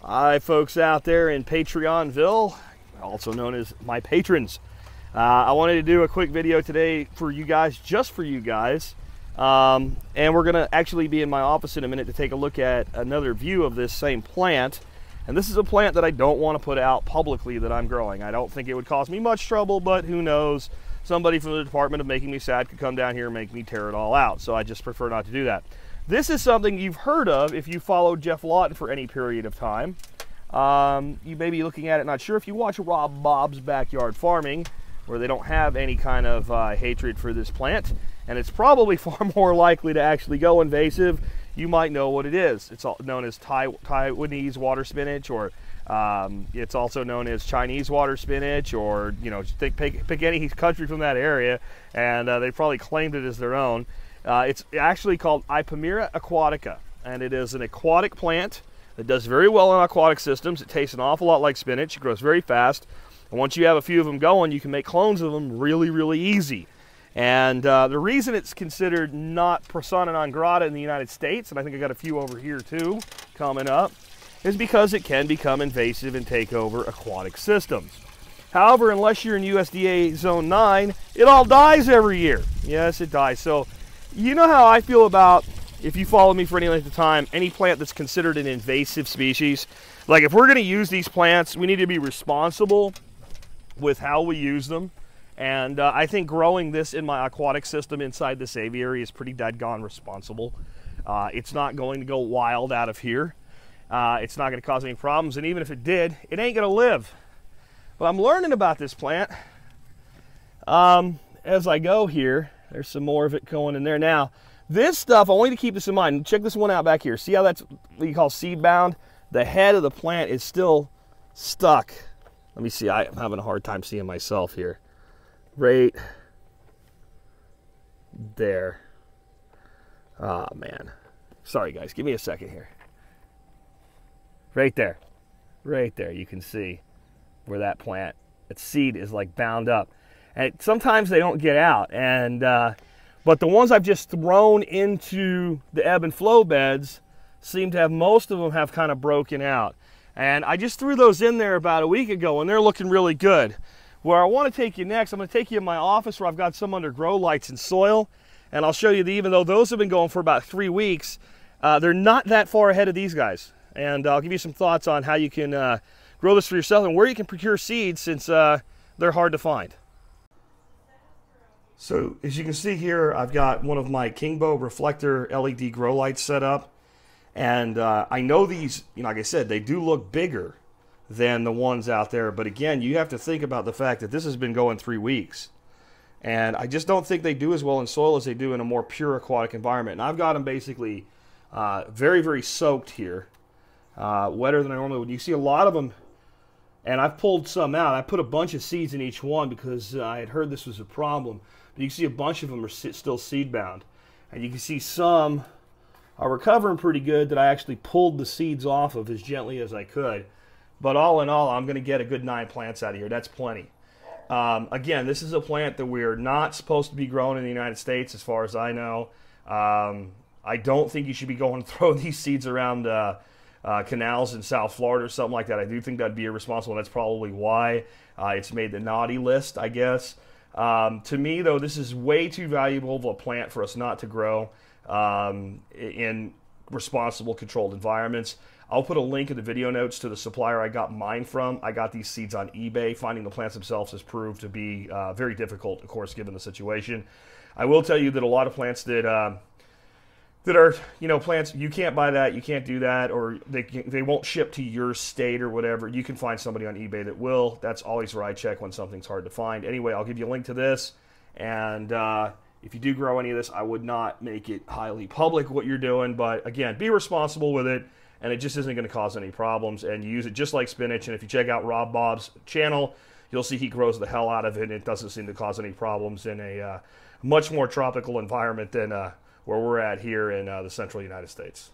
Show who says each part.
Speaker 1: Hi folks out there in Patreonville, also known as my patrons. I wanted to do a quick video today for you guys, just for you guys. And we're gonna actually be in my office in a minute to take a look at another view of this same plant. And this is a plant that I don't want to put out publicly that I'm growing. I don't think it would cause me much trouble, but who knows? Somebody from the Department of Making Me Sad could come down here and make me tear it all out. So I just prefer not to do that. This is something you've heard of if you followed Jeff Lawton for any period of time. You may be looking at it, not sure. If you watch Rob Bob's Backyard Farming, where they don't have any kind of hatred for this plant, and it's probably far more likely to actually go invasive, you might know what it is. It's known as Taiwanese water spinach, or it's also known as Chinese water spinach, or, you know, pick any country from that area, and they probably claimed it as their own. It's actually called Ipomoea aquatica, and it is an aquatic plant that does very well in aquatic systems. It tastes an awful lot like spinach. It grows very fast, and once you have a few of them going, you can make clones of them really, really easy. And the reason it's considered not persona non grata in the United States, and I think I got a few over here too coming up, is because it can become invasive and take over aquatic systems. However, unless you're in USDA Zone 9, it all dies every year. Yes, it dies. So you know how I feel about, if you follow me for any length of time, any plant that's considered an invasive species. Like, if we're going to use these plants, we need to be responsible with how we use them. And I think growing this in my aquatic system inside this aviary is pretty dadgone responsible. It's not going to go wild out of here. It's not going to cause any problems. And even if it did, it ain't going to live. But I'm learning about this plant as I go here. There's some more of it going in there. Now, this stuff, I want you to keep this in mind. Check this one out back here. See how that's what you call seed bound? The head of the plant is still stuck. Let me see. I'm having a hard time seeing myself here. Right there. Oh, man. Sorry, guys. Give me a second here. Right there. Right there. You can see where that plant, its seed is like bound up. And sometimes they don't get out. And but the ones I've just thrown into the ebb and flow beds seem to have, most of them have kind of broken out. And I just threw those in there about a week ago, and they're looking really good. Where I want to take you next, I'm going to take you in my office where I've got some under grow lights and soil. And I'll show you that even though those have been going for about 3 weeks, they're not that far ahead of these guys. And I'll give you some thoughts on how you can grow this for yourself and where you can procure seeds, since they're hard to find. So as you can see here, I've got one of my Kingbo reflector LED grow lights set up. And I know these, you know, like I said, they do look bigger than the ones out there. But again, you have to think about the fact that this has been going 3 weeks. And I just don't think they do as well in soil as they do in a more pure aquatic environment. And I've got them basically very, very soaked here. Wetter than I normally would. You see a lot of them, and I've pulled some out. I put a bunch of seeds in each one because I had heard this was a problem. But you can see a bunch of them are still seed bound. And you can see some are recovering pretty good that I actually pulled the seeds off of as gently as I could. But all in all, I'm going to get a good 9 plants out of here. That's plenty. Again, this is a plant that we're not supposed to be growing in the United States, as far as I know. I don't think you should be going to throw these seeds around canals in South Florida or something like that. I do think that'd be irresponsible, and that's probably why it's made the naughty list, I guess. To me, though, this is way too valuable of a plant for us not to grow in responsible, controlled environments. I'll put a link in the video notes to the supplier I got mine from. I got these seeds on eBay. Finding the plants themselves has proved to be very difficult, of course, given the situation. I will tell you that a lot of plants that are, you know, plants, you can't buy that, you can't do that, or they won't ship to your state or whatever. You can find somebody on eBay that will. That's always where I check when something's hard to find. Anyway, I'll give you a link to this, and if you do grow any of this, I would not make it highly public what you're doing, but again, be responsible with it, and it just isn't going to cause any problems, and you use it just like spinach. And if you check out Rob Bob's channel, you'll see he grows the hell out of it, and it doesn't seem to cause any problems in a much more tropical environment than where we're at here in the central United States.